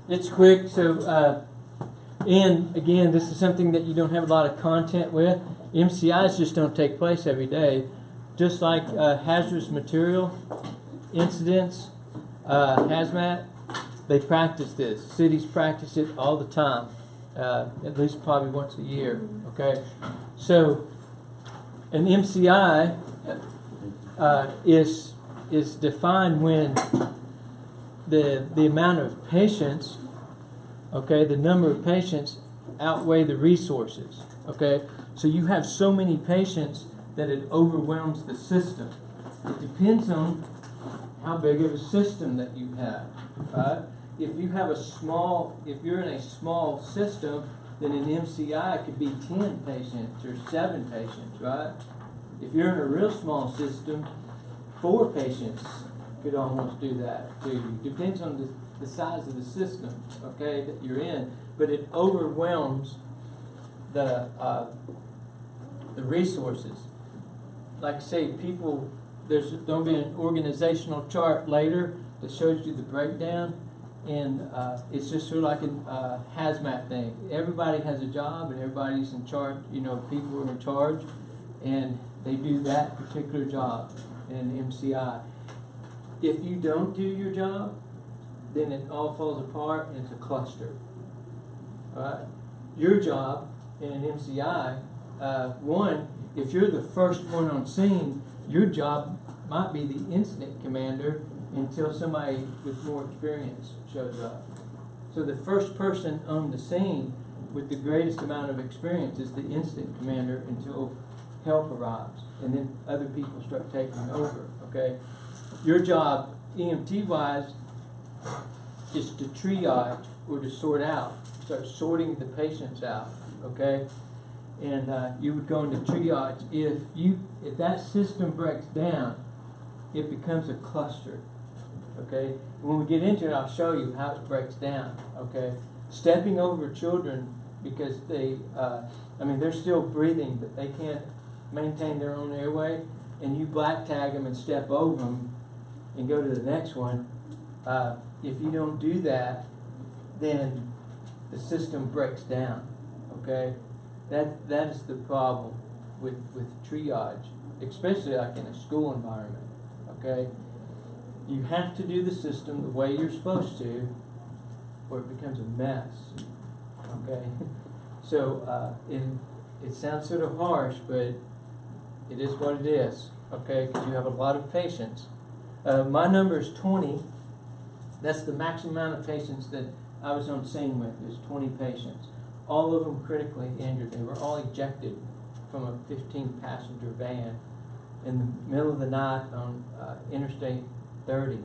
It's quick. So, and again, this is something that you don't have a lot of content with. MCIs just don't take place every day. Just like hazardous material incidents, hazmat, they practice this. Cities practice it all the time, at least probably once a year. Okay, so an MCI is defined when the amount of patients, okay, the number of patients outweigh the resources. Okay, so you have so many patients that it overwhelms the system. It depends on how big of a system that you have, right? If you have if you're in a small system, then an MCI could be 10 patients or 7 patients, right? If you're in a real small system, 4 patients could almost do that to you. Depends on the size of the system, okay, that you're in, but it overwhelms the resources. Like I say, there's going to be an organizational chart later that shows you the breakdown, and it's just sort of like a hazmat thing. Everybody has a job, and everybody's in charge. You know, people are in charge, and they do that particular job in an MCI. If you don't do your job, then it all falls apart and it's a cluster. All right? Your job in an MCI, one, if you're the first one on scene, your job might be the incident commander until somebody with more experience shows up. So the first person on the scene with the greatest amount of experience is the incident commander until help arrives, and then other people start taking over. Okay, your job, EMT-wise, is to triage or to sort out, start sorting the patients out. Okay. And you would go into triage. If that system breaks down, it becomes a cluster. Okay. When we get into it, I'll show you how it breaks down. Okay. Stepping over children because they're still breathing, but they can't maintain their own airway, and you black tag them and step over them and go to the next one. If you don't do that, then the system breaks down. Okay. That is the problem with triage, especially like in a school environment. Okay, you have to do the system the way you're supposed to, or it becomes a mess. Okay, so it sounds sort of harsh, but it is what it is. Okay, because you have a lot of patients. My number is 20. That's the maximum amount of patients that I was on scene with. Is 20 patients. All of them critically injured. They were all ejected from a 15-passenger van in the middle of the night on Interstate 30.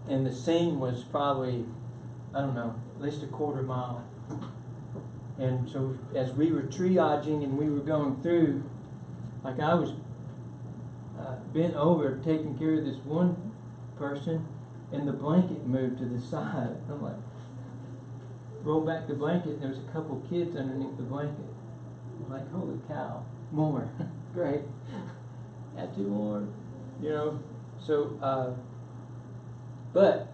And the scene was probably, I don't know, at least a quarter mile. And so as we were triaging and we were going through, like I was bent over taking care of this one person, and the blanket moved to the side. I'm like, roll back the blanket, and there was a couple kids underneath the blanket. I'm like, holy cow, more. Great. Add 2 more. You know, so, but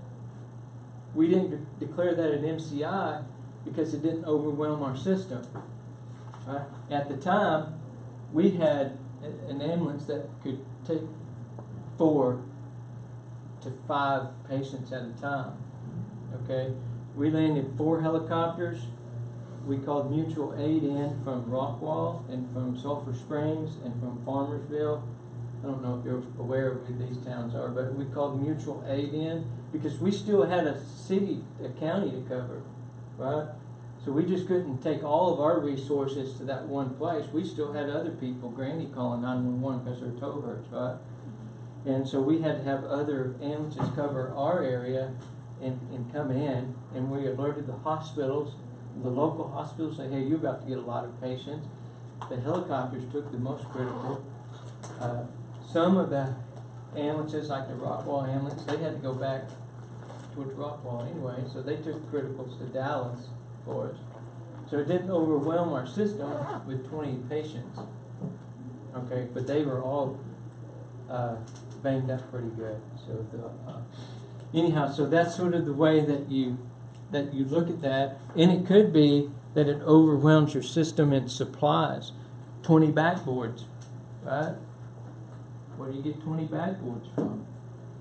we didn't declare that an MCI because it didn't overwhelm our system. Right? At the time, we had an ambulance that could take 4 to 5 patients at a time. Okay? We landed 4 helicopters. We called mutual aid in from Rockwall and from Sulphur Springs and from Farmersville. I don't know if you're aware of who these towns are, but we called mutual aid in because we still had a county to cover, right? So we just couldn't take all of our resources to that one place. We still had other people, Granny, calling 911 because her toe hurts, right? And so we had to have other ambulances cover our area and come in, and we alerted the hospitals, the local hospitals, say, hey, you're about to get a lot of patients. The helicopters took the most critical. Some of the ambulances, like the Rockwall ambulance, they had to go back towards Rockwall anyway, so they took criticals to Dallas for us. So it didn't overwhelm our system with 20 patients. Okay, but they were all banged up pretty good. So anyhow, so that's sort of the way that you that you look at that, and it could be that it overwhelms your system in supplies. 20 backboards, right? Where do you get 20 backboards from?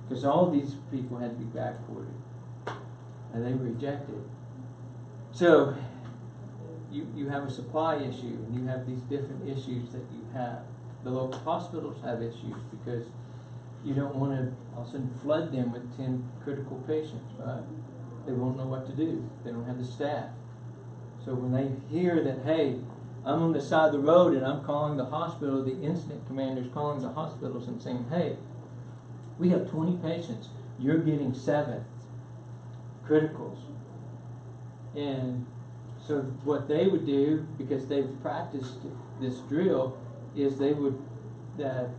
Because all these people had to be backboarded, and they were rejected. So you have a supply issue, and you have these different issues that you have. The local hospitals have issues because you don't want to all of a sudden flood them with 10 critical patients, right? They won't know what to do. They don't have the staff. So when they hear that, hey, I'm on the side of the road and I'm calling the hospital, the incident commander's calling the hospitals and saying, hey, we have 20 patients. You're getting 7 criticals. And so what they would do, because they've practiced this drill, is they would, the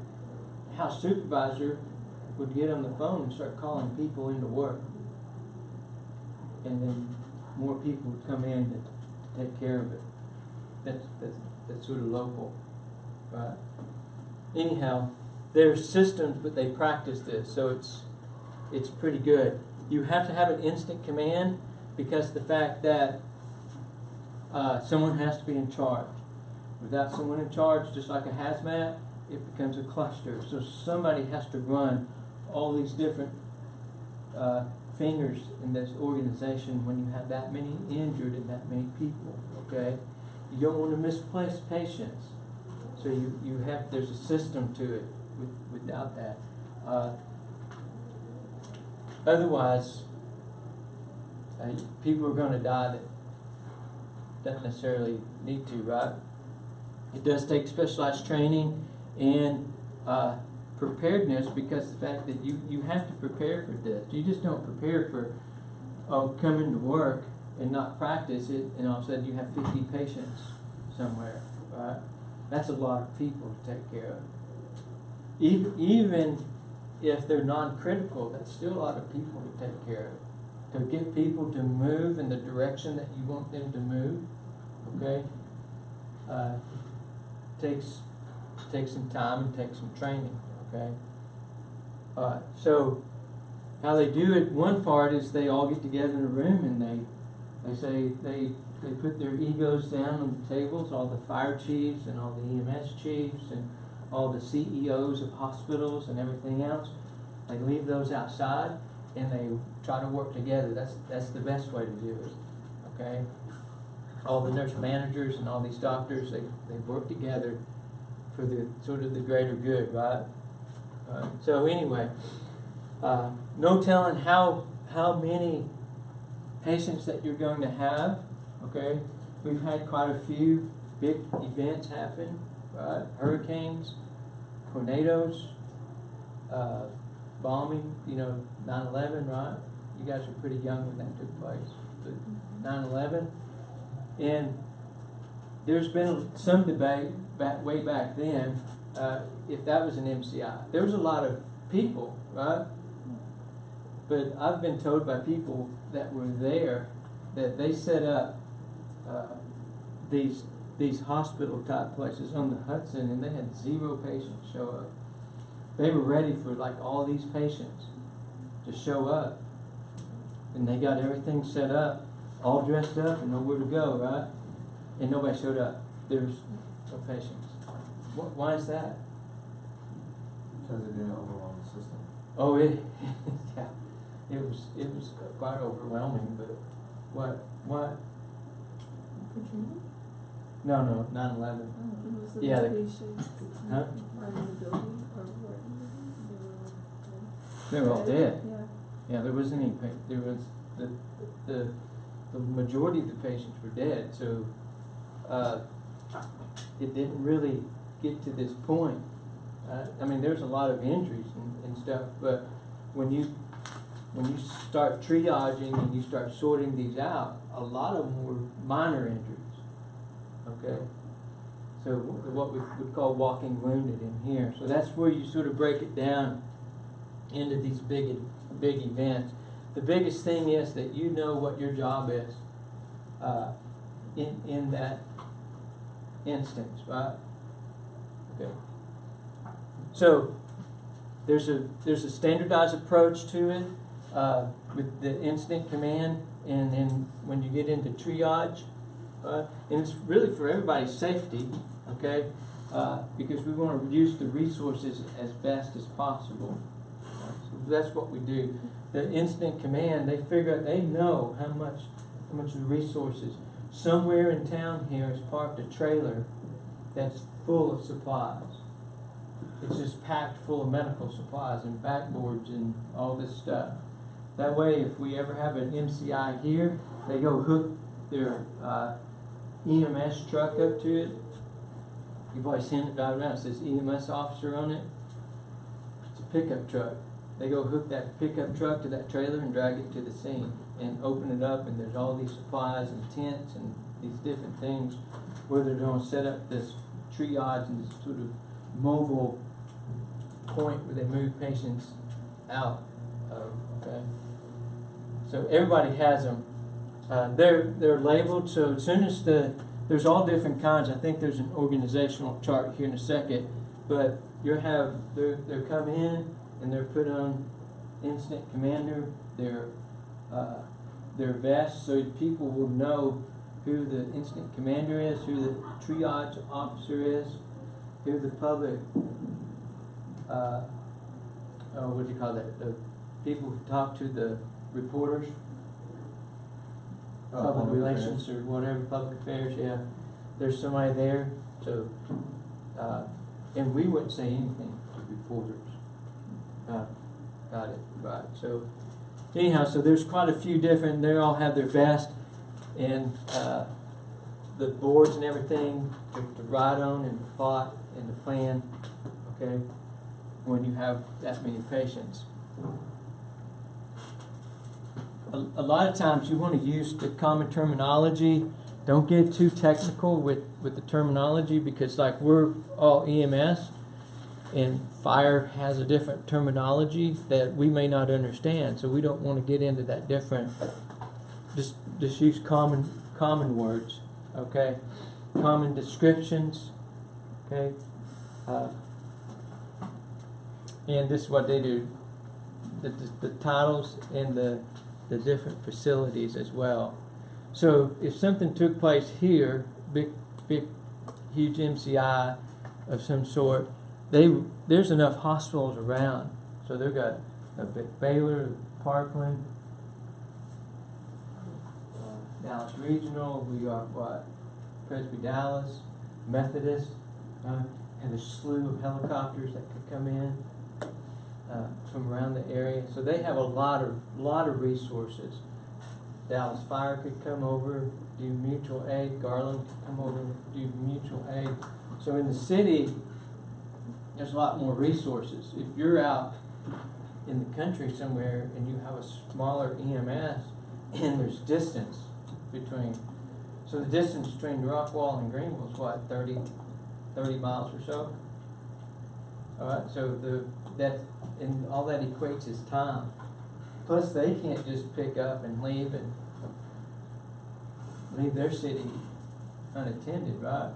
house supervisor would get on the phone and start calling people into work. And then more people would come in to take care of it. That's sort of local, right? Anyhow, there's systems, but they practice this, so it's pretty good. You have to have an instant command because the fact that someone has to be in charge. Without someone in charge, just like a hazmat, it becomes a cluster. So somebody has to run all these different fingers in this organization when you have that many injured and that many people, okay? You don't want to misplace patients. So you have, there's a system to it without that. Otherwise, people are going to die that don't necessarily need to, right? It does take specialized training and preparedness, because the fact that you have to prepare for this. You just don't prepare for coming to work and not practice it, and all of a sudden you have 50 patients somewhere, right? That's a lot of people to take care of. Even if they're non-critical, that's still a lot of people to take care of. To get people to move in the direction that you want them to move, okay, takes some time and takes some training, okay. So how they do it, one part is they all get together in a room and they say they put their egos down on the tables, all the fire chiefs and all the EMS chiefs and all the CEOs of hospitals and everything else. They leave those outside and they try to work together. That's the best way to do it, okay? All the nurse managers and all these doctors, they work together for the sort of the greater good, right? So anyway, no telling how many patients that you're going to have, okay? We've had quite a few big events happen, right? Hurricanes, tornadoes, bombing, 9/11, right? You guys were pretty young when that took place, but 9/11. And there's been some debate way back then if that was an MCI. There was a lot of people, right? But I've been told by people that were there that they set up these hospital type places on the Hudson, and they had 0 patients show up. They were ready for like all these patients to show up, and they got everything set up, all dressed up and nowhere to go, right? And nobody showed up. There's no patients. Why is that? Because it didn't overwhelm the system. Oh, yeah. It was quite overwhelming, but what? Katrina? No, 9/11. It was the Yeah, patients. Huh? Are in the building or what? They were all dead. Yeah. Yeah, there wasn't any. There was the majority of the patients were dead, so it didn't really get to this point. I mean, there's a lot of injuries and stuff, but when you start triaging and you start sorting these out, a lot of them were minor injuries. Okay, so what we would call walking wounded in here. So that's where you sort of break it down into these big events. The biggest thing is that you know what your job is in that instance, right? Okay. So there's a standardized approach to it with the incident command, and then get into triage, and it's really for everybody's safety, okay? Because we want to reduce the resources as best as possible. So that's what we do. The incident command, they figure out, they know how much of the resources. Somewhere in town here is parked a trailer that's full of supplies. It's just packed full of medical supplies and backboards and all this stuff. That way, if we ever have an MCI here, they go hook their EMS truck up to it. You've always seen it drive around. It says EMS officer on it. It's a pickup truck. They go hook that pickup truck to that trailer and drag it to the scene and open it up, and there's all these supplies and tents and these different things where they're going to set up this triage and this sort of mobile point where they move patients out of, okay? So everybody has them. They're labeled, so as soon as there's all different kinds. I think there's an organizational chart here in a second, but they're come in and they're put on incident commander, their vests, so people will know who the incident commander is, who the triage officer is, who the public, what do you call that? The people who talk to the reporters, public relations or whatever, public affairs, yeah. There's somebody there, so, and we wouldn't say anything to reporters. Got it, right. So, anyhow, so there's quite a few different, they all have their vest and the boards and everything to ride on and plot and to plan, okay, when you have that many patients. A lot of times you want to use the common terminology. Don't get too technical with the terminology, because like we're all EMS and fire has a different terminology that we may not understand, so we don't want to get into that different. Just use common words, okay? Common descriptions, okay? And this is what they do. The titles and the different facilities as well. So if something took place here, big huge MCI of some sort, there's enough hospitals around. So they've got Baylor, Parkland, Dallas Regional. We got what? Presby Dallas, Methodist, and a slew of helicopters that could come in from around the area. So they have a lot of resources. Dallas Fire could come over, do mutual aid. Garland could come over and do mutual aid. So in the city, there's a lot more resources. If you're out in the country somewhere and you have a smaller EMS and there's distance between, so the distance between Rockwall and Greenville is what, 30 miles or so? All right, so and all that equates is time. Plus, they can't just pick up and leave their city unattended, right?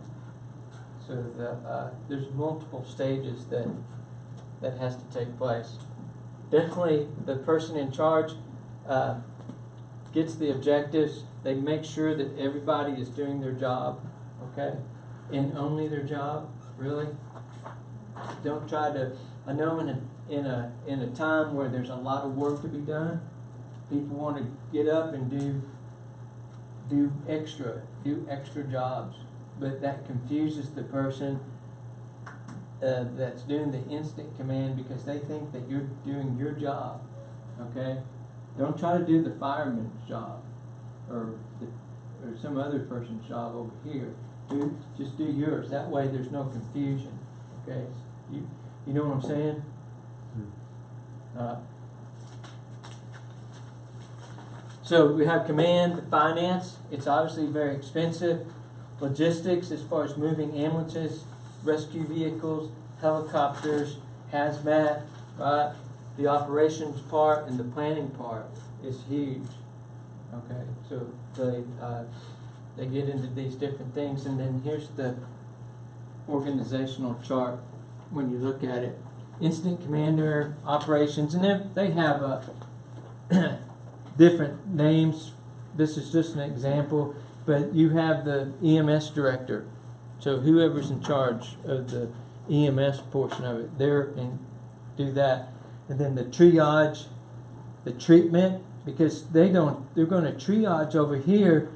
So there's multiple stages that has to take place. Definitely, the person in charge gets the objectives. They make sure that everybody is doing their job, okay, and only their job. Really, don't try to. I know in a time where there's a lot of work to be done, people want to get up and do extra jobs, but that confuses the person that's doing the incident command, because they think that you're doing your job. Okay, don't try to do the fireman's job or some other person's job over here. Just do yours. That way, there's no confusion. Okay, you know what I'm saying? So we have command, finance. It's obviously very expensive. Logistics, as far as moving ambulances, rescue vehicles, helicopters, hazmat, right? The operations part and the planning part is huge. Okay, so they get into these different things, and then here's the organizational chart when you look at it. Incident commander, operations, and then they have different names this is just an example, but you have the EMS director. So whoever's in charge of the EMS portion of it, they're in, do that. And then the triage, the treatment, because they're going to triage over here,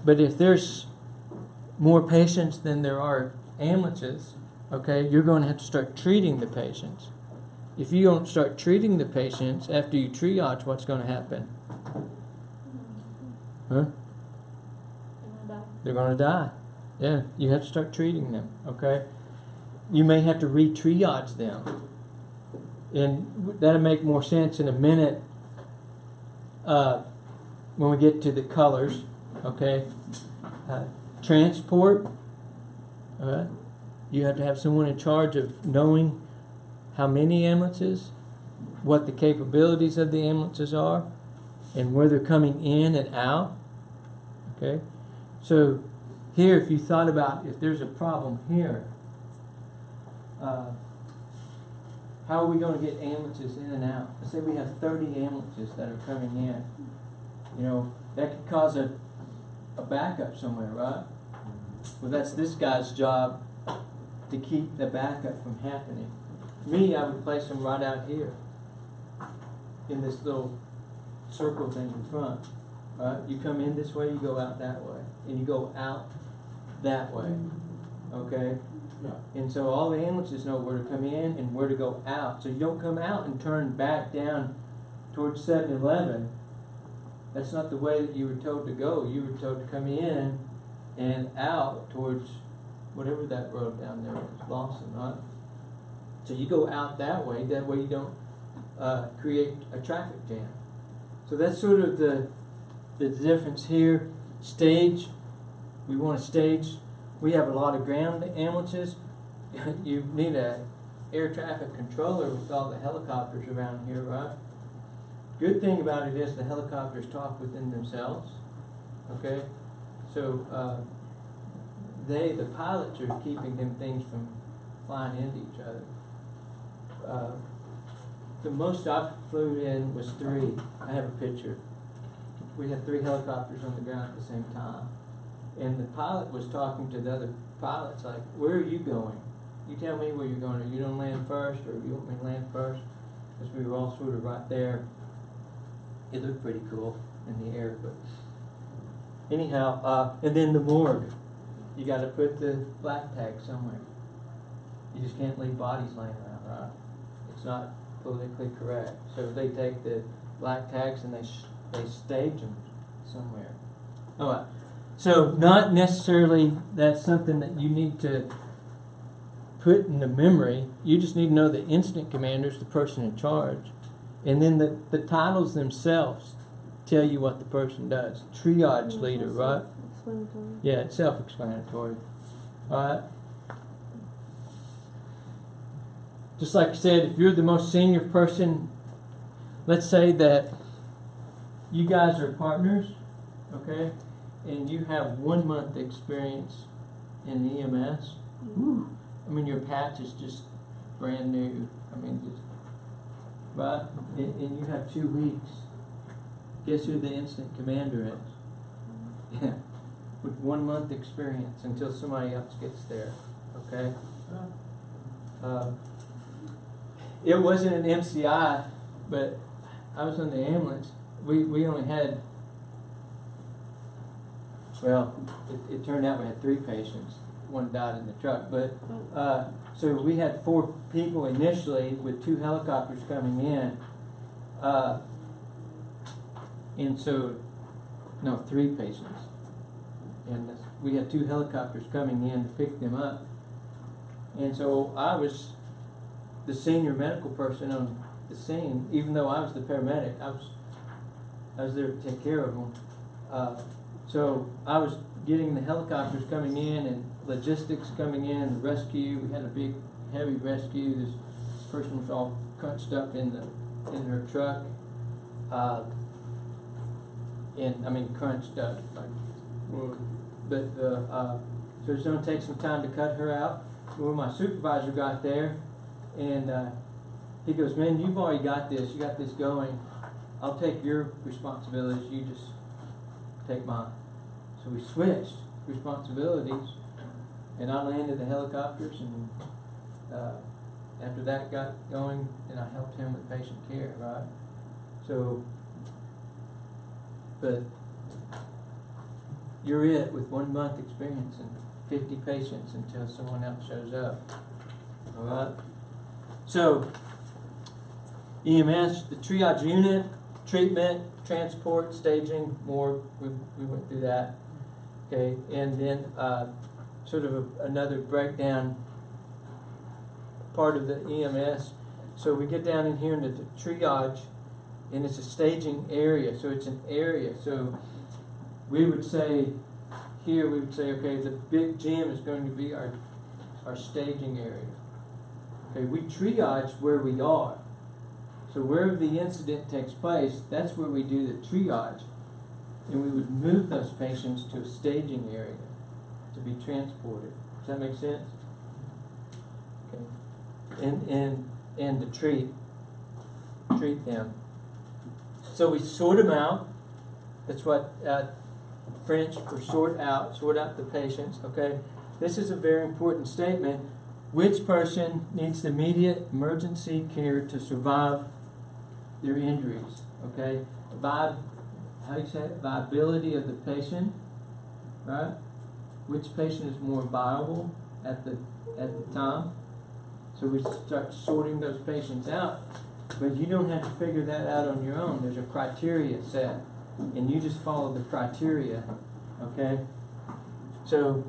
but if there's more patients than there are ambulances, okay, you're going to have to start treating the patients. If you don't start treating the patients after you triage, what's going to happen? Huh? They're going to die. Yeah, you have to start treating them, okay? You may have to re-triage them. And that'll make more sense in a minute when we get to the colors, okay? Transport, all right? You have to have someone in charge of knowing how many ambulances, what the capabilities of the ambulances are, and where they're coming in and out, okay? So here, if you thought about if there's a problem here, how are we going to get ambulances in and out? Let's say we have 30 ambulances that are coming in. You know, that could cause a backup somewhere, right? Well, that's this guy's job to keep the backup from happening. Me, I would place them right out here in this little circle thing in front. Right? You come in this way, you go out that way, and you go out that way. Okay? Yeah. And so all the ambulances know where to come in and where to go out. So you don't come out and turn back down towards 7-Eleven. That's not the way that you were told to go. You were told to come in and out towards whatever that road down there is, Lawson, right? So you go out that way you don't create a traffic jam. So that's sort of the difference here. Stage, we want to stage. We have a lot of ground ambulances. You need a air traffic controller with all the helicopters around here, right? Good thing about it is the helicopters talk within themselves. Okay, so the pilots are keeping them things from flying into each other. The most I flew in was 3. I have a picture. We had 3 helicopters on the ground at the same time. And the pilot was talking to the other pilots like, where are you going? You tell me where you're going. Are you going to land first, or you want me to land first? Because we were all sort of right there. It looked pretty cool in the air, but anyhow, and then the morgue. You got to put the black tag somewhere. You just can't leave bodies laying around, right? It's not politically correct. So they take the black tags and they stage them somewhere. All right. So not necessarily that's something that you need to put in the memory. You just need to know the incident commander is the person in charge. And then the titles themselves tell you what the person does. Triage leader, right? Explanatory. Yeah, it's self-explanatory. All right. Just like I said, if you're the most senior person, let's say that you guys are partners, okay, and you have 1 month experience in EMS. Whew, I mean, your patch is just brand new. I mean, just, right? And you have 2 weeks. Guess who the incident commander is? Yeah, with 1 month experience until somebody else gets there. Okay. It wasn't an MCI, but I was on the ambulance. We only had, well, it turned out we had 3 patients. 1 died in the truck, but so we had 4 people initially with 2 helicopters coming in, and so no 3 patients, and we had 2 helicopters coming in to pick them up, and so I was the senior medical person on the scene, even though I was the paramedic. I was there to take care of them. So I was getting the helicopters coming in and logistics coming in, the rescue. We had a big, heavy rescue. This person was all crunched up in her truck, and I mean crunched up, like. But so it's going to take some time to cut her out. When my supervisor got there, and he goes, "Man, you've already got this. You got this going. I'll take your responsibilities. You just take mine. So we switched responsibilities, and I landed the helicopters, and after that got going, then I helped him with patient care, right? So, but you're it with 1 month experience and 50 patients until someone else shows up. All right. So, EMS, the triage unit, treatment, transport, staging, more. We went through that. Okay, and then sort of another breakdown part of the EMS. So we get down in here into the triage, and it's a staging area. So it's an area. So we would say here, we would say, okay, the big gym is going to be our staging area. Okay, we triage where we are. So wherever the incident takes place, that's where we do the triage. And we would move those patients to a staging area to be transported. Does that make sense? Okay. And to treat them. So we sort them out. That's what French for sort out the patients. Okay. This is a very important statement. Which person needs immediate emergency care to survive their injuries? Okay. How do you say it? Viability of the patient, right? Which patient is more viable at the time? So we start sorting those patients out, but you don't have to figure that out on your own. There's a criteria set, and you just follow the criteria, okay? So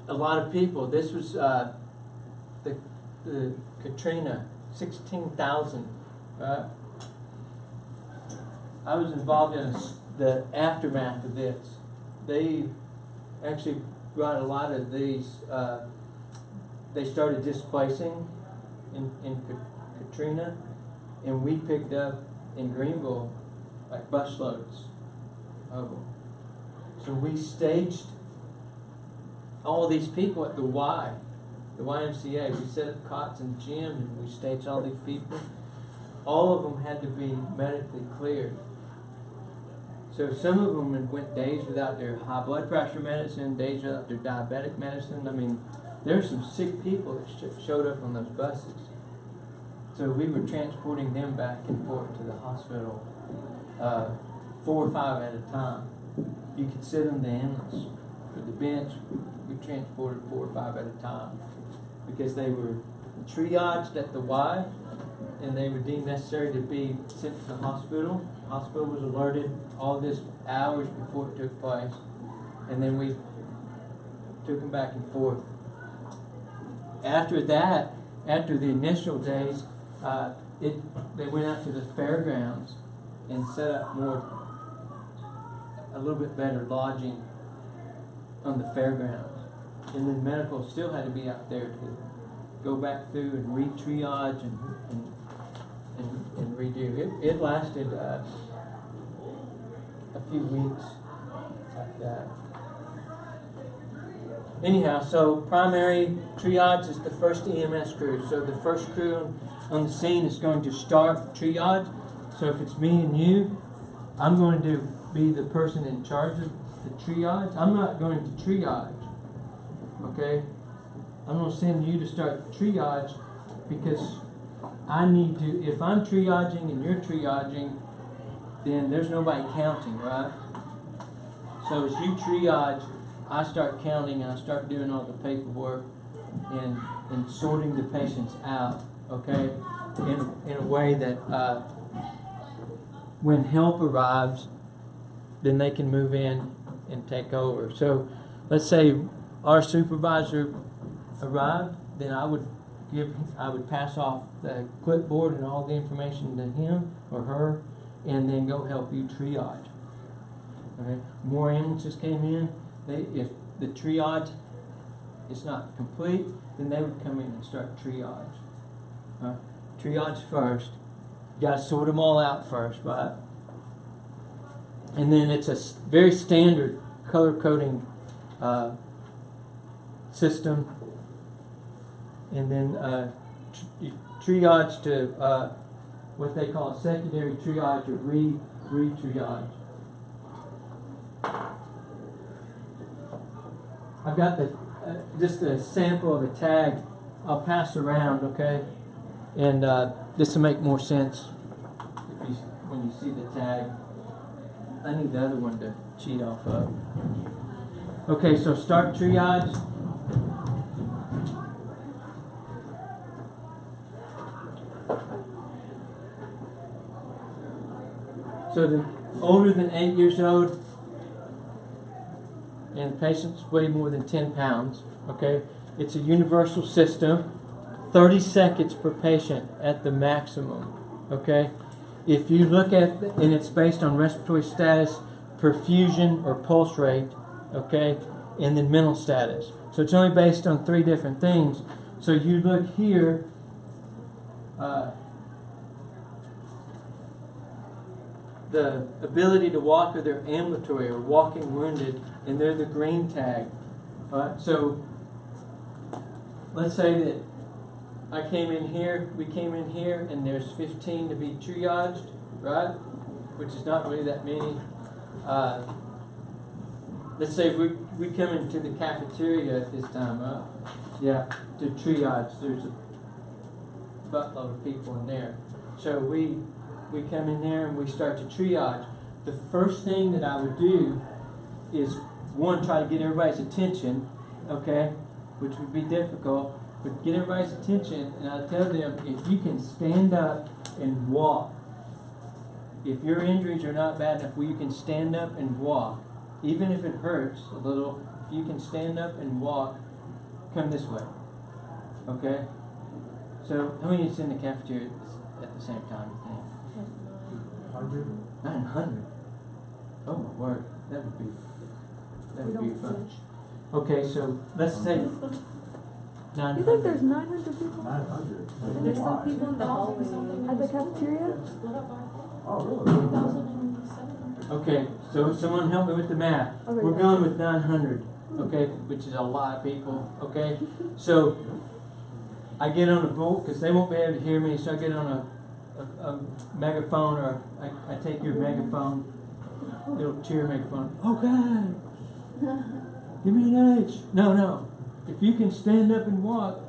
a lot of people. This was the Katrina, 16,000, right? I was involved in the aftermath of this. They actually brought a lot of these. They started displacing in Katrina, and we picked up in Greenville like busloads of them. So we staged all these people at the YMCA. We set up cots in the gym, and we staged all these people. All of them had to be medically cleared. So some of them went days without their high blood pressure medicine, days without their diabetic medicine. I mean, there's some sick people that showed up on those buses. So we were transporting them back and forth to the hospital, 4 or 5 at a time. You could sit on the ambulance or the bench. We transported 4 or 5 at a time because they were triaged at the Y, and they were deemed necessary to be sent to the hospital. The hospital was alerted all this hours before it took place, and then we took them back and forth. After that, after the initial days, they went out to the fairgrounds and set up a little bit better lodging on the fairgrounds. And then medical still had to be out there to go back through and re-triage and redo. It lasted a few weeks like that. Anyhow, so primary triage is the first EMS crew. So the first crew on the scene is going to start triage. So if it's me and you, I'm going to be the person in charge of the triage. I'm not going to triage, okay? I'm going to send you to start triage because I need to, if I'm triaging and you're triaging, then there's nobody counting, right? So as you triage, I start counting and I start doing all the paperwork and sorting the patients out, okay, in a way that when help arrives, then they can move in and take over. So let's say our supervisor arrived, then I would pass off the clipboard and all the information to him or her, and then go help you triage. Okay. More ambulances came in. If the triage is not complete, then they would come in and start triage. Triage first. You got to sort them all out first, right? And then it's a very standard color coding system. And then triage to what they call a secondary triage or re-triage. I've got the, just a sample of a tag I'll pass around, okay? And just to make more sense, if you, when you see the tag, I need the other one to cheat off of. Okay, so start triage. So the older than 8 years old, and patients weigh more than 10 pounds, okay? It's a universal system, 30 seconds per patient at the maximum, okay? If you look at, and it's based on respiratory status, perfusion or pulse rate, okay? And then mental status. So it's only based on 3 different things. So you look here, the ability to walk, or they're ambulatory or walking wounded, and they're the green tag. Alright, so let's say that I came in here, we came in here, and there's 15 to be triaged, right? Which is not really that many. Let's say we come into the cafeteria at this time, right? Yeah, to triage. There's a buttload of people in there. So we come in there and we start to triage. The first thing that I would do is, one, try to get everybody's attention, okay, which would be difficult, but get everybody's attention, and I tell them, if you can stand up and walk, if your injuries are not bad enough where you can stand up and walk, even if it hurts a little, if you can stand up and walk, come this way, okay? So how many is in the cafeteria at the same time, you think? 900. Oh my word, that would be fun. Okay, so let's say 900. You think there's 900 people? 900. And there's some people in the hallway at the cafeteria? Oh, really? Okay, so someone help me with the math. Okay. We're going with 900, okay, which is a lot of people, okay? So I get on a bolt, because they won't be able to hear me, so I get on a megaphone, or I take your megaphone, little cheer megaphone. Oh God, give me an H. No. If you can stand up and walk,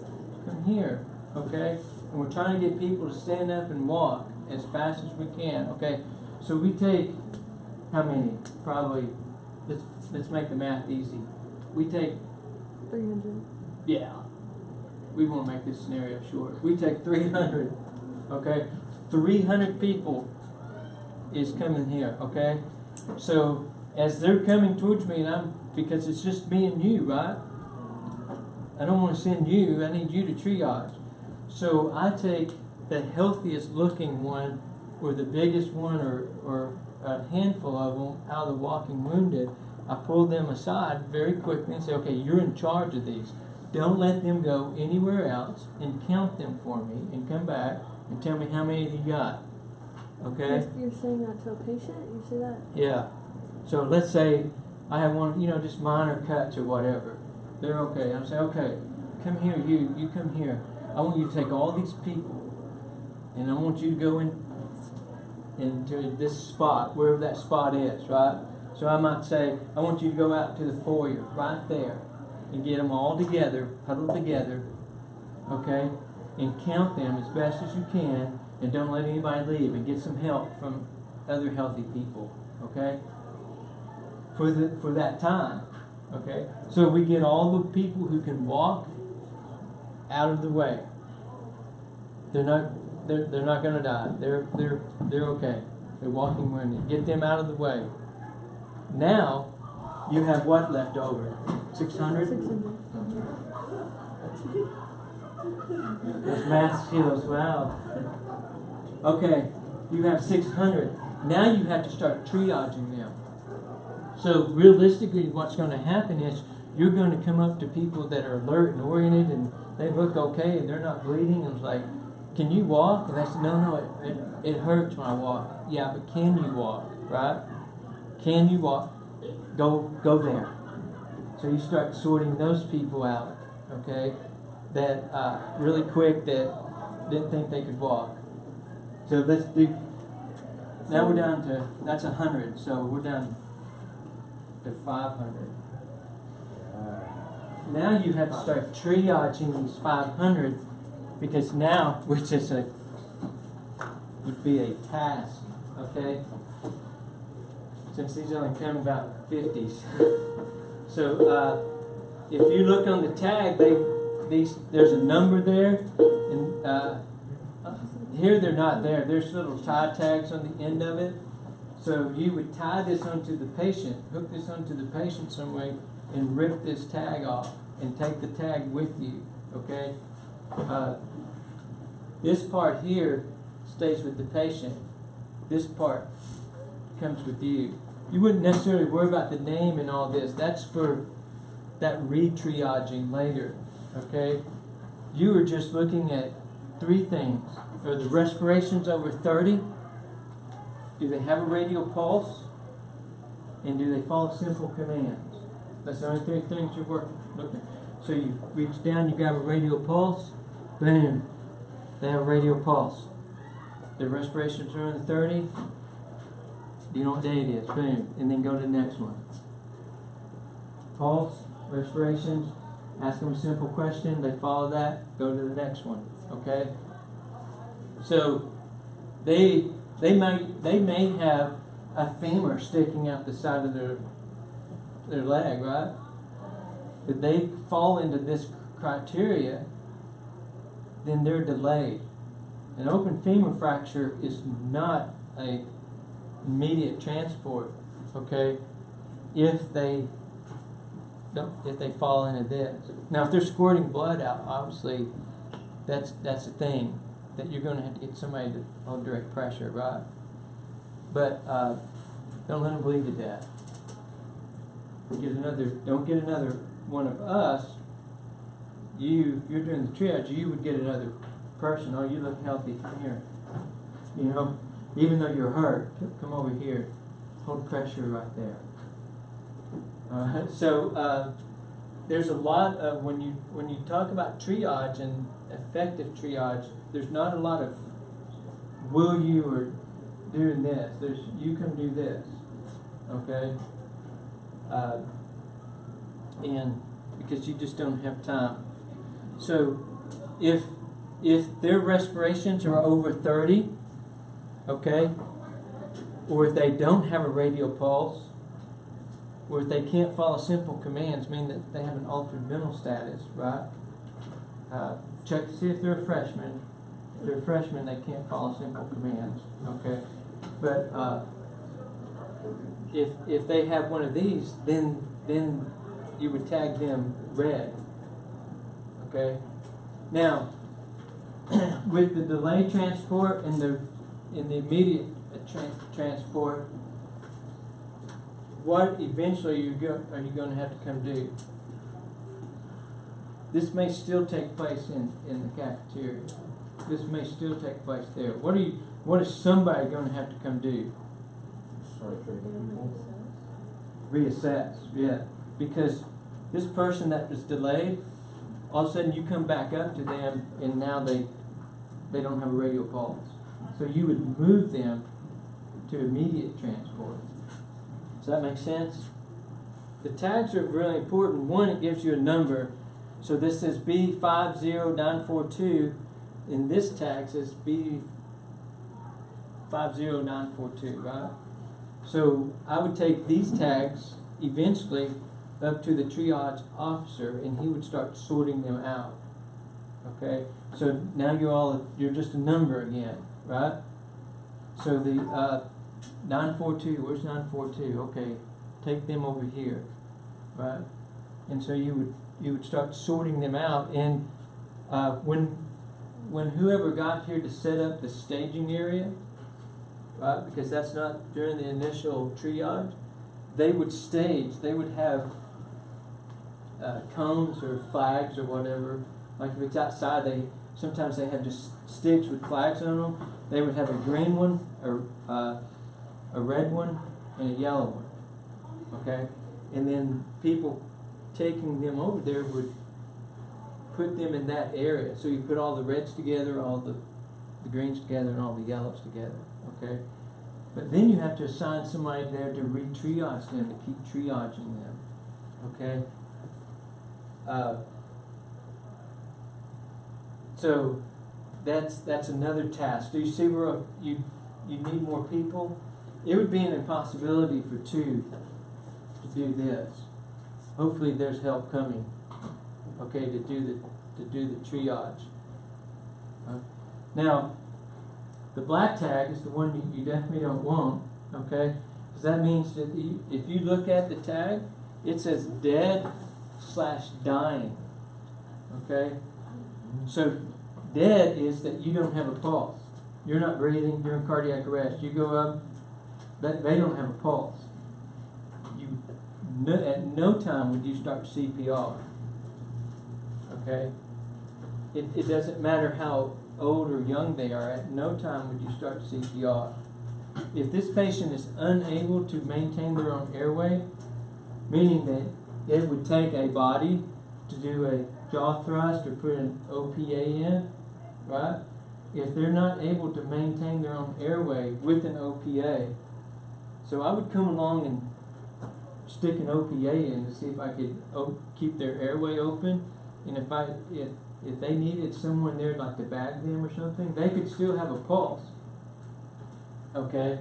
come here, okay? And we're trying to get people to stand up and walk as fast as we can, okay? So we take, how many? Probably, let's make the math easy. We take, 300. yeah, we want to make this scenario short. We take 300, okay? 300 people is coming here, okay? So as they're coming towards me, and because it's just me and you, right? I don't want to send you, I need you to triage. So I take the healthiest looking one, or the biggest one, or a handful of them out of the walking wounded. I pull them aside very quickly and say, okay, you're in charge of these. Don't let them go anywhere else, and count them for me, and come back and tell me how many you got. Okay? You're saying that to a patient? You say that? Yeah. So let's say I have one, just minor cuts or whatever. They're okay. I'm saying, okay, come here, you come here. I want you to take all these people, and I want you to go into this spot, wherever that spot is, right? So I might say, I want you to go out to the foyer, right there, and get them all together, huddled together, okay? And count them as best as you can, and don't let anybody leave, and get some help from other healthy people, okay? For that time, okay? So we get all the people who can walk out of the way. They're not going to die. They're okay. They're walking wounded. Get them out of the way. Now you have what left over? 600. 600. Those math skills, wow. Okay, you have 600. Now you have to start triaging them. So realistically, what's going to happen is you're going to come up to people that are alert and oriented, and they look okay, and they're not bleeding. And it's like, can you walk? And I said, no, it hurts when I walk. Yeah, but can you walk, right? Can you walk? Go there. So you start sorting those people out, okay, that really quick, that didn't think they could walk. So let's do, now we're down to, that's 100, so we're down to 500. now you have to start triaging these 500 because now, which is would be a task, okay? Since these only come about 50s. So if you look on the tag, there's a number there, and here they're not there. There's little tie tags on the end of it. So you would tie this onto the patient, hook this onto the patient some way, and rip this tag off and take the tag with you, okay? This part here stays with the patient. This part comes with you. You wouldn't necessarily worry about the name and all this. That's for that re-triaging later, okay? You were just looking at 3 things. Are the respirations over 30? Do they have a radial pulse? And do they follow simple commands? That's the only 3 things you're looking at. So you reach down, you grab a radial pulse, boom, they have a radial pulse. Their respirations are under 30, you know what day it is, boom, and then go to the next one. Pulse, respirations, ask them a simple question, they follow that, go to the next one, okay? So they may have a femur sticking out the side of their leg, right? If they fall into this criteria, then they're delayed. An open femur fracture is not a immediate transport, okay? If they fall into this. Now, if they're squirting blood out, obviously that's the thing that you're going to have to get somebody to hold direct pressure, right? But don't let them bleed to death. Don't get another one of us. You're doing the triage. You would get another person. Oh, you look healthy. Come here. You know, even though you're hurt, come over here. Hold pressure right there. So there's a lot of when you talk about triage and effective triage, there's not a lot of will you or doing this. There's you can do this, okay? And because you just don't have time. So if their respirations are over 30, okay, or if they don't have a radial pulse, or if they can't follow simple commands, mean that they have an altered mental status, right? Check to see if they're a freshman. If they're a freshman, they can't follow simple commands, okay? But if they have one of these, then you would tag them red, okay? Now, with the delay transport and the immediate transport, what eventually are you going to have to come do? This may still take place in the cafeteria. This may still take place there. What is somebody going to have to come do? Reassess, yeah. Because this person that was delayed, all of a sudden you come back up to them and now they don't have a radial pulse. So you would move them to immediate transport. Does that make sense? The tags are really important. One, it gives you a number. So this says B50942, and this tag says B50942, right? So I would take these tags eventually up to the triage officer, and he would start sorting them out. Okay? So now you're just a number again, right? So the 942, where's 942? Okay, take them over here, right? And so you would start sorting them out, and when whoever got here to set up the staging area, right? Because that's not during the initial triage, they would stage. They would have cones or flags or whatever. Like if it's outside, sometimes they have just sticks with flags on them. They would have a green one, a red one, and a yellow one. Okay, and then people taking them over there would put them in that area. So you put all the reds together, all the greens together, and all the yellows together. Okay, but then you have to assign somebody there to re-triage them, to keep triaging them. Okay. So that's another task. Do you see where you need more people? It would be an impossibility for two to do this. Hopefully there's help coming, okay, to do the triage. Now, the black tag is the one you definitely don't want, okay? Because that means that if you look at the tag, it says dead/dying, okay? So dead is that you don't have a pulse. You're not breathing, you're in cardiac arrest. You go up, they don't have a pulse. At no time would you start CPR, okay? It doesn't matter how old or young they are, at no time would you start CPR. If this patient is unable to maintain their own airway, meaning that it would take a body to do a jaw thrust or put an OPA in, right? If they're not able to maintain their own airway with an OPA, so I would come along and stick an OPA in to see if I could keep their airway open, and if they needed someone there like to bag them or something, they could still have a pulse, okay?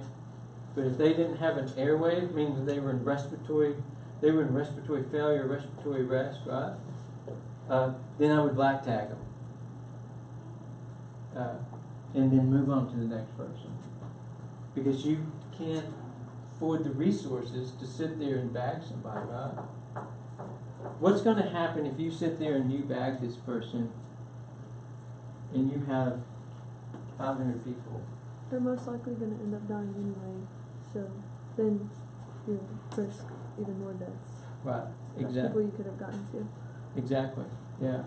But if they didn't have an airway, it means they were in respiratory failure, respiratory rest, right? Then I would black tag them, and then move on to the next person, because you can't afford the resources to sit there and bag somebody, right? What's going to happen if you sit there and you bag this person and you have 500 people? They're most likely going to end up dying anyway, so then you risk even more deaths. Right, People exactly. you could have gotten to. Exactly, yeah.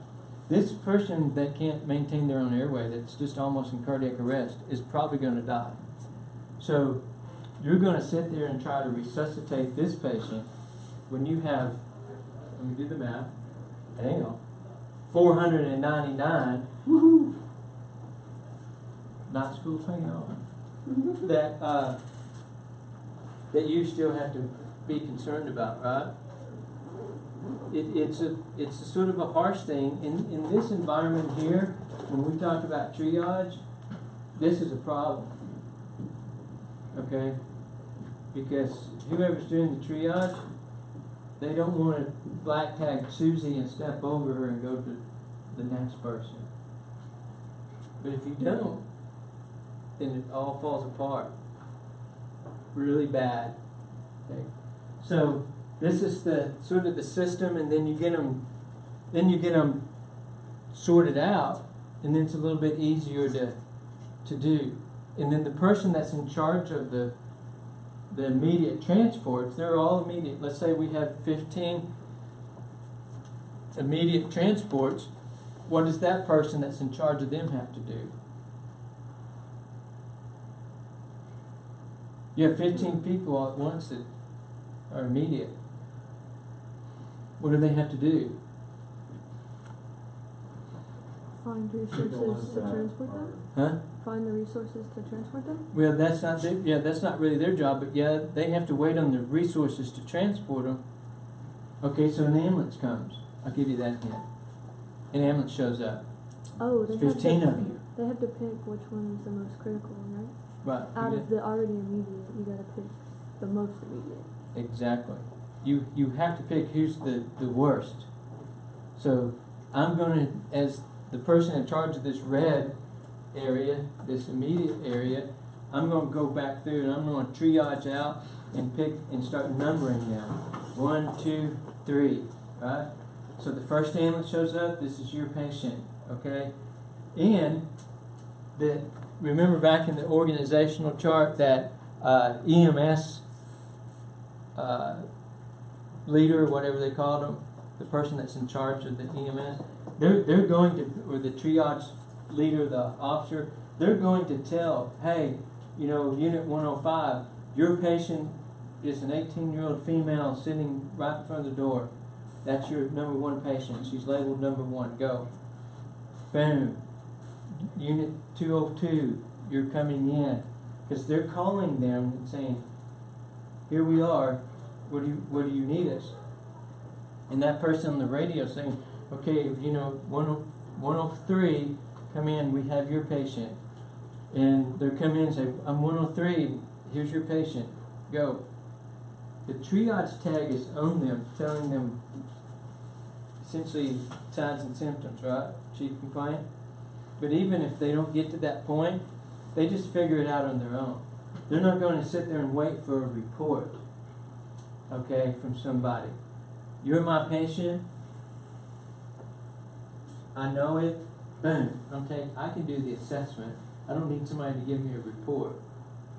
This person that can't maintain their own airway, that's just almost in cardiac arrest, is probably going to die. So you're going to sit there and try to resuscitate this patient when you have, let me do the math, hang on, 499, woohoo, not school hanging on, that you still have to be concerned about, right? It's a sort of a harsh thing. In this environment here, when we talk about triage, this is a problem, okay? Because whoever's doing the triage, they don't want to black tag Susie and step over her and go to the next person. But if you don't, then it all falls apart really bad. Okay? So this is the sort of the system, and then you get them sorted out, and then it's a little bit easier to do. And then the person that's in charge of the immediate transports, they're all immediate. Let's say we have 15 immediate transports. What does that person that's in charge of them have to do? You have 15 people all at once that are immediate. What do they have to do? Find resources to transport them? Huh? Find the resources to transport them? Well, that's not really their job, but yeah, they have to wait on the resources to transport them. Okay, so an ambulance comes. I'll give you that hint. An ambulance shows up. Oh, they There's 15 have to, of you. They have to pick which one is the most critical one, right? Right. Out of the already immediate, you gotta pick the most immediate. Exactly. You have to pick who's the worst. So I'm going to, as the person in charge of this red area, this immediate area, I'm going to go back through and I'm going to triage out and pick and start numbering them. 1, 2, 3, right? So the first ambulance shows up, this is your patient, okay? And remember back in the organizational chart that EMS leader, whatever they called them, the person that's in charge of the EMS, they're going to, or the triage leader, the officer, they're going to tell, hey, you know, Unit 105, your patient is an 18-year-old female sitting right in front of the door. That's your number 1 patient. She's labeled number 1. Go. Boom. Unit 202, you're coming in. Because they're calling them and saying, here we are. Where do you need us? And that person on the radio saying, okay, 103, come in, we have your patient. And they're coming in and say, I'm 103, here's your patient, go. The triage tag is on them, telling them essentially signs and symptoms, right? Chief complaint. But even if they don't get to that point, they just figure it out on their own. They're not going to sit there and wait for a report, okay, from somebody. You're my patient. I know it. Boom. Okay, I can do the assessment. I don't need somebody to give me a report.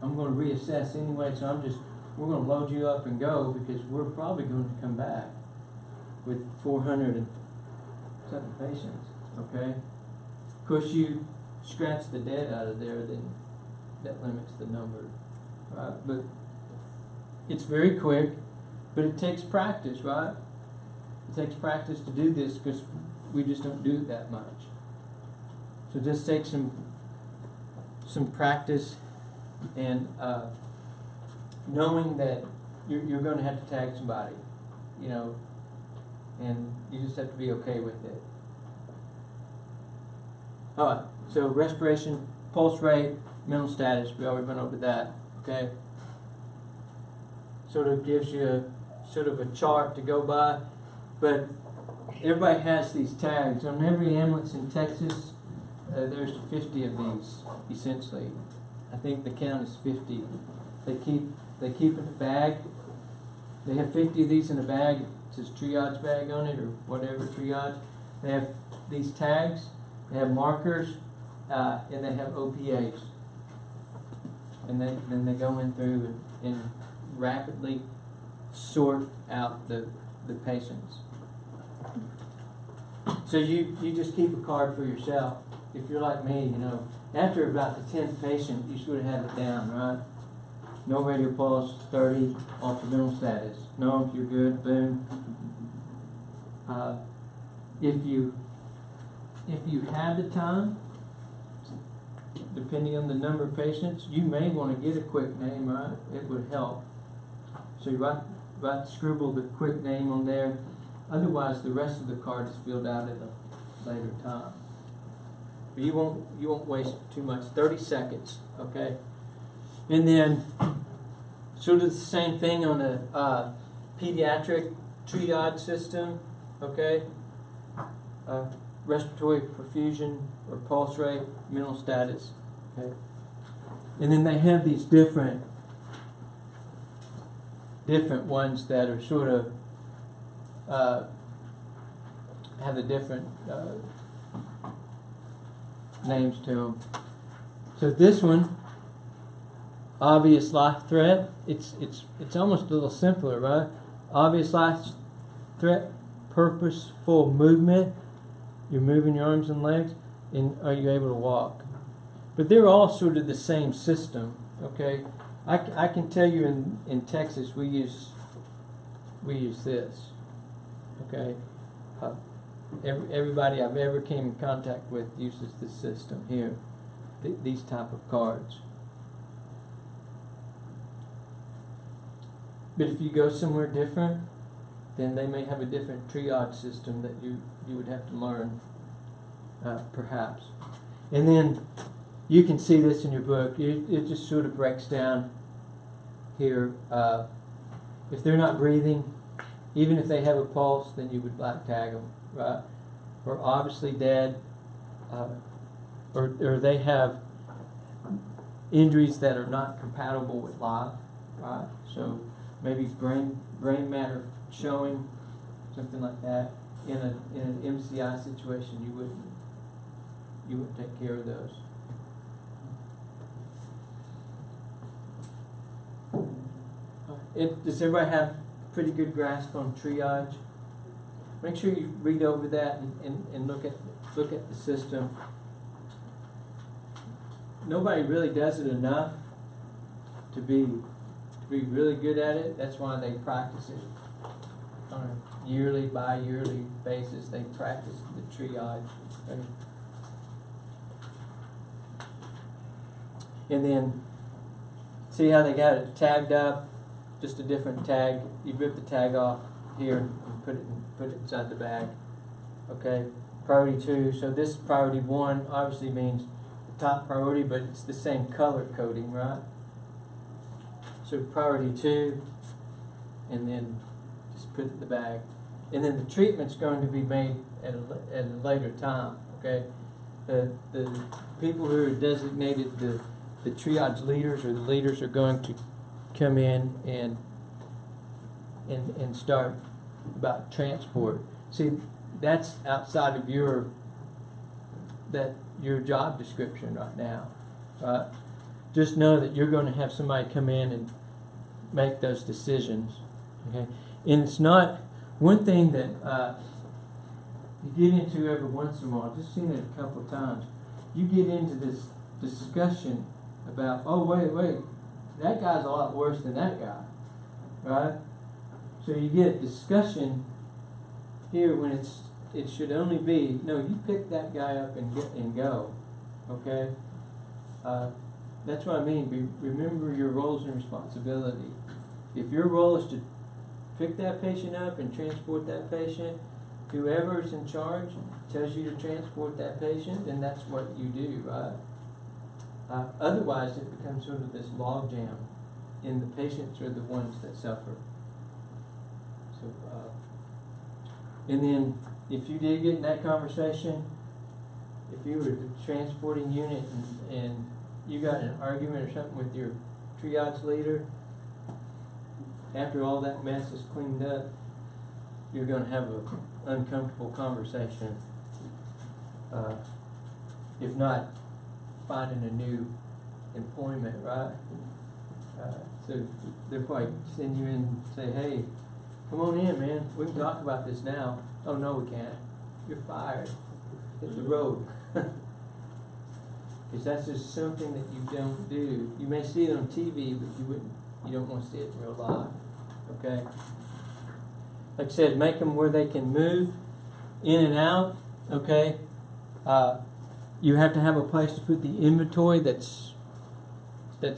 I'm going to reassess anyway, so we're going to load you up and go because we're probably going to come back with 407 patients, okay? Of course, you scratch the dead out of there, then that limits the number, right? But it's very quick, but it takes practice, right? It takes practice to do this because we just don't do it that much. So just take some practice and knowing that you're going to have to tag somebody, and you just have to be okay with it. All right, so respiration, pulse rate, mental status, we already went over that, okay? Sort of gives you a chart to go by, but everybody has these tags. On every ambulance in Texas, there's 50 of these, essentially. I think the count is 50. They keep in a bag. They have 50 of these in a bag. It says triage bag on it or whatever triage. They have these tags. They have markers, and they have OPAs. And then they go in through and rapidly sort out the patients. So you just keep a card for yourself. If you're like me, after about the 10th patient, you sort of have it down, right? No radial pulse, 30, off the mental status. No, you're good, boom. If you have the time, depending on the number of patients, you may want to get a quick name, right? It would help. So you scribble the quick name on there. Otherwise, the rest of the card is filled out at a later time. But you won't waste too much. 30 seconds, okay? And then, sort of the same thing on a pediatric triage system, okay? Respiratory perfusion or pulse rate, mental status, okay? And then they have these different ones that are sort of have the different names to them. So this one, obvious life threat. It's almost a little simpler, right? Obvious life threat, purposeful movement. You're moving your arms and legs, and are you able to walk? But they're all sort of the same system, okay? I can tell you in Texas we use this, okay? Everybody I've ever came in contact with uses this system here, these type of cards. But if you go somewhere different, then they may have a different triage system that you would have to learn, perhaps. And then you can see this in your book. It just sort of breaks down here. If they're not breathing, even if they have a pulse, then you would black tag them, right? Or obviously dead, or they have injuries that are not compatible with life, right? So maybe brain matter showing, something like that. In an MCI situation, you wouldn't take care of those. Does everybody have a pretty good grasp on triage? Make sure you read over that and look at the system. Nobody really does it enough to be really good at it. That's why they practice it on a yearly, bi-yearly basis. They practice the triage. Okay? And then see how they got it tagged up, just a different tag. You rip the tag off, here and put it inside the bag. Okay, priority 2. So this priority 1 obviously means the top priority, but it's the same color coding, right? So priority 2, and then just put it in the bag. And then the treatment's going to be made at a later time, okay? The people who are designated the triage leaders or the leaders are going to come in and start about transport. See, that's outside of your job description right now, right? Just know that you're going to have somebody come in and make those decisions, okay? And it's not one thing that you get into every once in a while. I've just seen it a couple of times. You get into this discussion about, oh wait, that guy's a lot worse than that guy, right? So you get discussion here when it should only be, no, you pick that guy up and go, okay? That's what I mean. Remember your roles and responsibility. If your role is to pick that patient up and transport that patient, whoever's in charge tells you to transport that patient, then that's what you do, right? Otherwise, it becomes sort of this logjam, and the patients are the ones that suffer. So, and then if you did get in that conversation, if you were the transporting unit and you got in an argument or something with your triage leader, after all that mess is cleaned up, you're going to have an uncomfortable conversation. If not, finding a new employment, right? So they'll probably send you in and say, hey, come on in, man. We can talk about this now. Oh, no, we can't. You're fired. Hit the road. Because that's just something that you don't do. You may see it on TV, but you don't want to see it in real life. Okay? Like I said, make them where they can move in and out. Okay? You have to have a place to put the inventory that's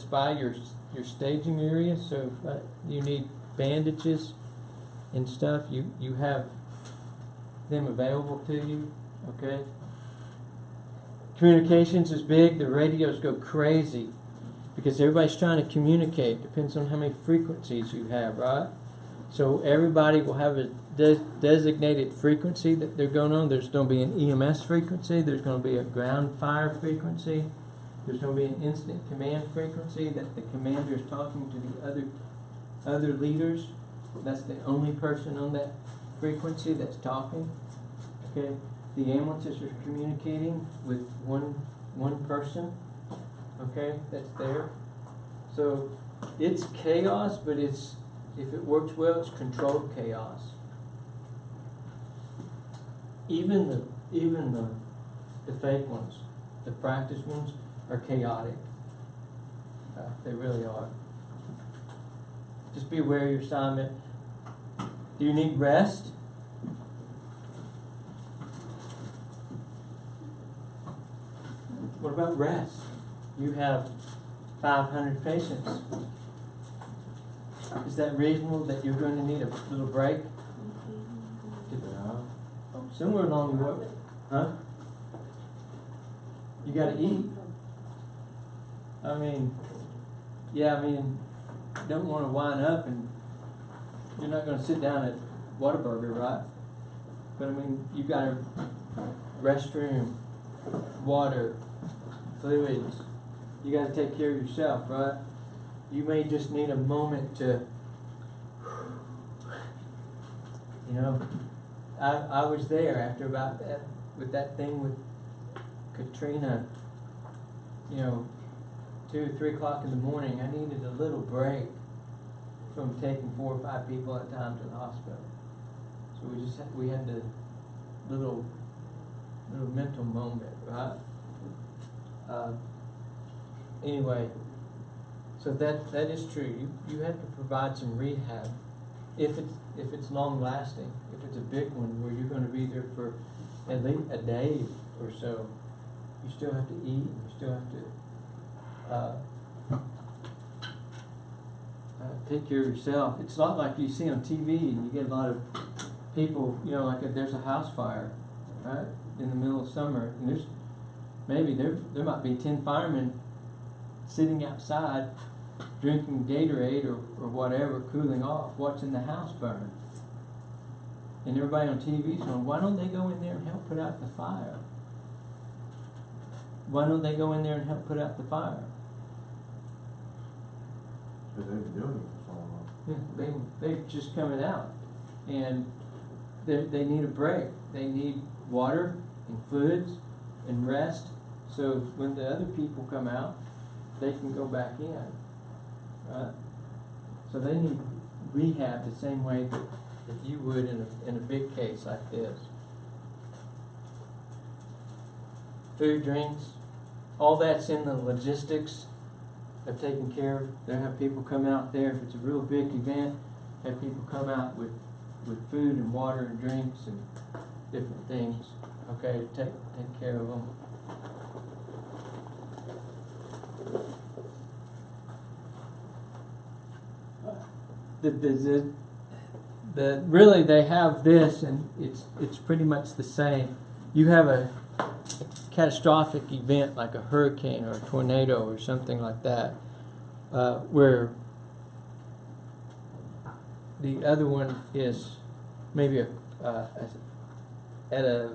by your staging area. So if you need bandages and stuff, you have them available to you. Okay? Communications is big. The radios go crazy because everybody's trying to communicate. Depends on how many frequencies you have, right? So everybody will have a designated frequency that they're going on. There's going to be an EMS frequency. There's going to be a ground fire frequency. There's going to be an incident command frequency that the commander is talking to the other leaders. That's the only person on that frequency that's talking. Okay. The ambulances are communicating with one person, okay, that's there. So it's chaos, but if it works well, it's controlled chaos. Even the fake ones, the practice ones, are chaotic. They really are. Just be aware of your assignment. Do you need rest? What about rest? You have 500 patients. Is that reasonable that you're going to need a little break? Yeah. Somewhere along the way. Huh? You got to eat. I mean, you don't want to wind up and you're not going to sit down at Whataburger, right? But you got a restroom, water, fluids. You got to take care of yourself, right? You may just need a moment to, I was there after about that, with that thing with Katrina, 2 or 3 o'clock in the morning. I needed a little break from taking 4 or 5 people at a time to the hospital. So we had the little mental moment, right? Anyway, so that is true. You have to provide some rehab if it's long lasting. If it's a big one where you're going to be there for at least a day or so, you still have to eat. You still have to. take care of yourself. It's not like you see on TV and you get a lot of people, you know, like if there's a house fire, right, in the middle of summer, and there's maybe there might be 10 firemen sitting outside drinking Gatorade or whatever, cooling off, watching the house burn. And everybody on TV is going, why don't they go in there and help put out the fire? Why don't they go in there and help put out the fire? Because they've been doing it for so long. Yeah, they're just coming out, and they need a break. They need water and fluids and rest, so when the other people come out, they can go back in, right? So they need rehab the same way that you would in a big case like this. Food, drinks, all that's in the logistics of taking care of. They'll have people come out there, if it's a real big event, have people come out with food and water and drinks and different things, okay, to take care of them. Really they have this, and it's pretty much the same. You have a catastrophic event like a hurricane or a tornado or something like that, where the other one is maybe at a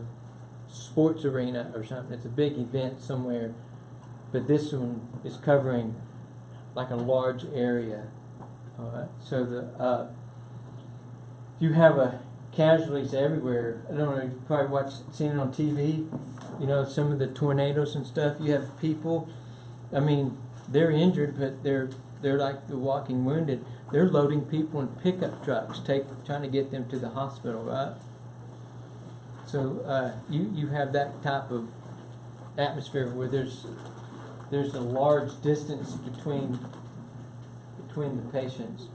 sports arena or something. It's a big event somewhere, but this one is covering like a large area. All right. So you have casualties everywhere. I don't know. You've probably seen it on TV. You know, some of the tornadoes and stuff. You have people. I mean, they're injured, but they're like the walking wounded. They're loading people in pickup trucks, trying to get them to the hospital, right? So you have that type of atmosphere where there's a large distance between the patients.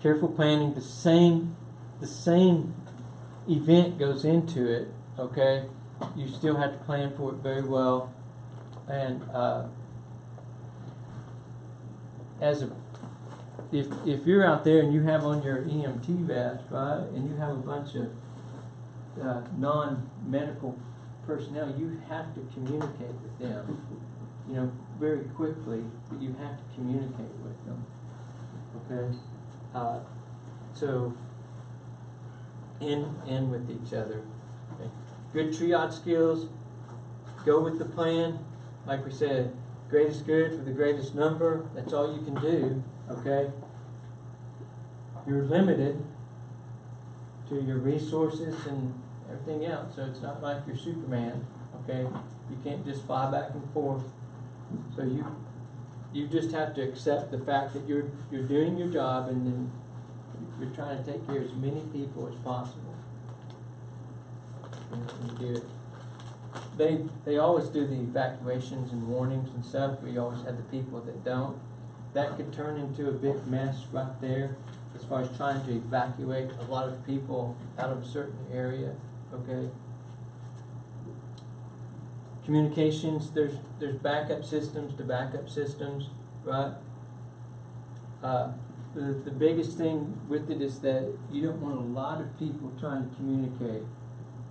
Careful planning. The same event goes into it. Okay, you still have to plan for it very well, and if you're out there and you have on your EMT vest, right, and you have a bunch of non-medical personnel, you have to communicate with them, you know, very quickly, but you have to communicate with them, okay? So, and with each other. Okay. Good triage skills, go with the plan, like we said, greatest good for the greatest number, that's all you can do, okay? You're limited to your resources and everything else, so it's not like you're Superman, okay? You can't just fly back and forth. So you just have to accept the fact that you're doing your job, and then you're trying to take care of as many people as possible. And you do it. They always do the evacuations and warnings and stuff, but you always have the people that don't. That could turn into a big mess right there as far as trying to evacuate a lot of people out of a certain area, okay? Communications, there's backup systems to backup systems, right? The biggest thing with it is that you don't want a lot of people trying to communicate.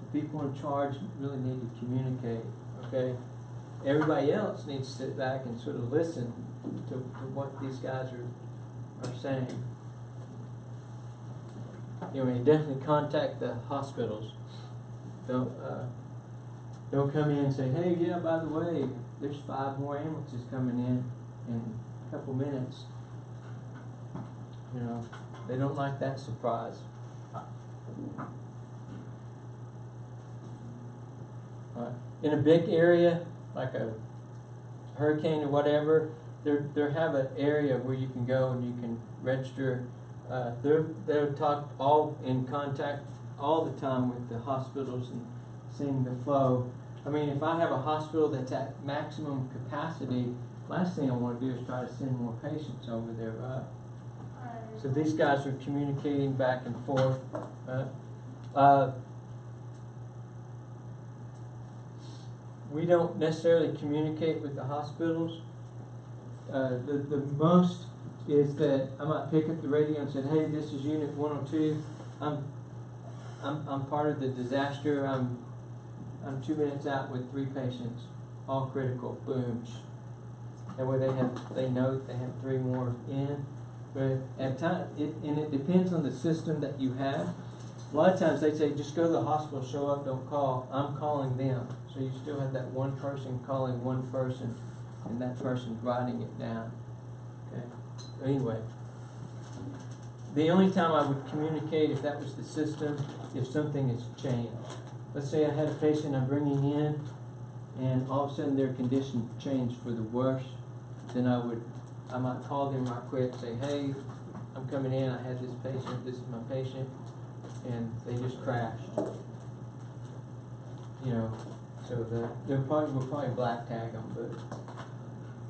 The people in charge really need to communicate, okay? Everybody else needs to sit back and sort of listen to what these guys are saying. You know, you definitely contact the hospitals. Don't come in and say, hey, yeah, by the way, there's 5 more ambulances coming in a couple minutes. You know, they don't like that surprise. In a big area, like a hurricane or whatever, there have an area where you can go and you can register. They're all in contact all the time with the hospitals and seeing the flow. I mean, if I have a hospital that's at maximum capacity, last thing I want to do is try to send more patients over there, right? So these guys are communicating back and forth, right? We don't necessarily communicate with the hospitals. The most is that I might pick up the radio and say, hey, this is Unit 102. I'm part of the disaster. I'm 2 minutes out with 3 patients, all critical. Boom. That way they know they have 3 more in. But at time, it depends on the system that you have. A lot of times they say, just go to the hospital, show up, don't call. I'm calling them. So you still have that one person calling one person, and that person's writing it down. Okay. Anyway, the only time I would communicate if that was the system, if something has changed. Let's say I had a patient I'm bringing in, and all of a sudden their condition changed for the worse. Then I might call them right quick, say, hey, I'm coming in, I had this patient, this is my patient, and they just crashed. You know, so we'll probably black tag them, but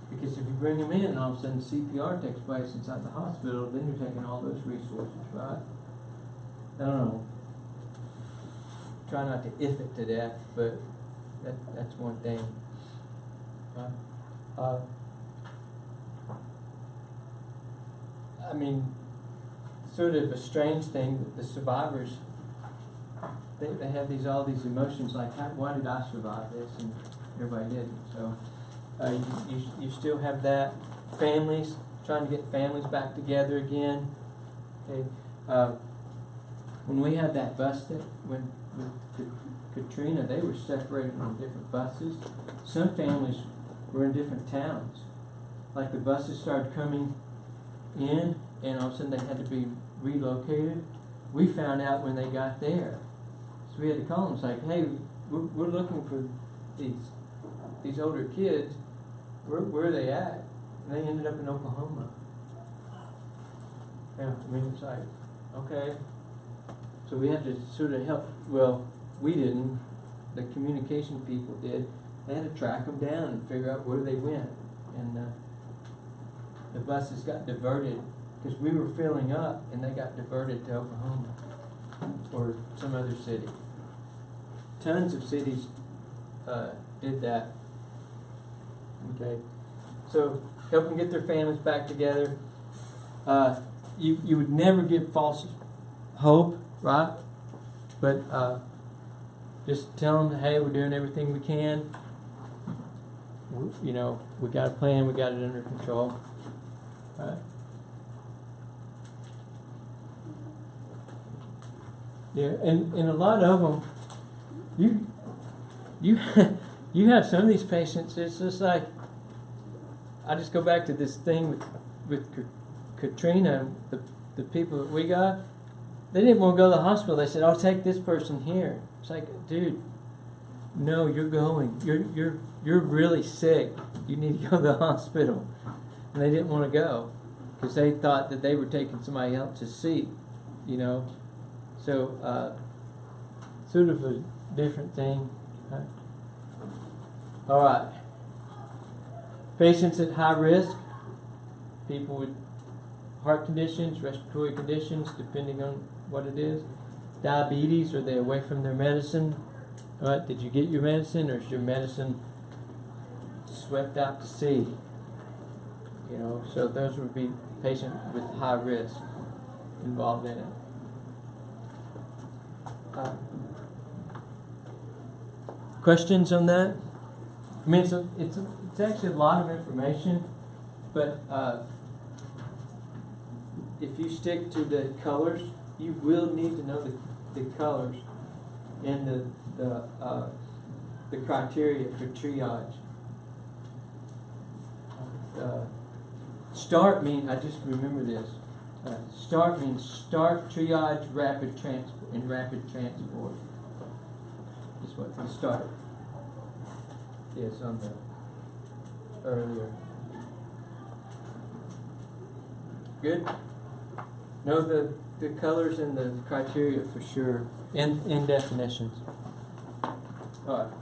because if you bring them in and all of a sudden CPR takes place inside the hospital, then you're taking all those resources, right? I don't know. Try not to if it to death, but that's one thing. I mean, sort of a strange thing that the survivors, they have all these emotions like, why did I survive this? And everybody didn't. So you still have that. Families, trying to get families back together again. Okay. When we had that bus that with Katrina, they were separated on different buses. Some families were in different towns. Like the buses started coming in, and all of a sudden they had to be relocated. We found out when they got there, so we had to call them. It's like, hey, we're looking for these older kids. Where are they at? And they ended up in Oklahoma. Yeah, I mean, it's like, okay. So we had to sort of help. Well, we didn't. The communication people did. They had to track them down and figure out where they went. And the buses got diverted because we were filling up, and they got diverted to Oklahoma or some other city. Tons of cities did that. Okay, so help them get their families back together. You would never give false hope, right? But just tell them, hey, we're doing everything we can. We got a plan. We got it under control. Right? Yeah, and a lot of them, you have some of these patients. It's just like, I just go back to this thing with Katrina. The people that we got, they didn't want to go to the hospital. They said, "I'll take this person here." It's like, dude, no, you're going. You're really sick. You need to go to the hospital. And they didn't want to go because they thought that they were taking somebody else's seat, So, sort of a different thing. Right? All right. Patients at high risk, people with heart conditions, respiratory conditions, depending on what it is. Diabetes, are they away from their medicine? All right, did you get your medicine, or is your medicine swept out to sea? So those would be patients with high risk involved in it. Questions on that? I mean, it's actually a lot of information, but if you stick to the colors, you will need to know the colors and the criteria for triage. START means, I just remember this. START means start, triage, rapid transport, and rapid transport. Is what the START is on the earlier. Good? Know the colors and the criteria for sure, and definitions. All right.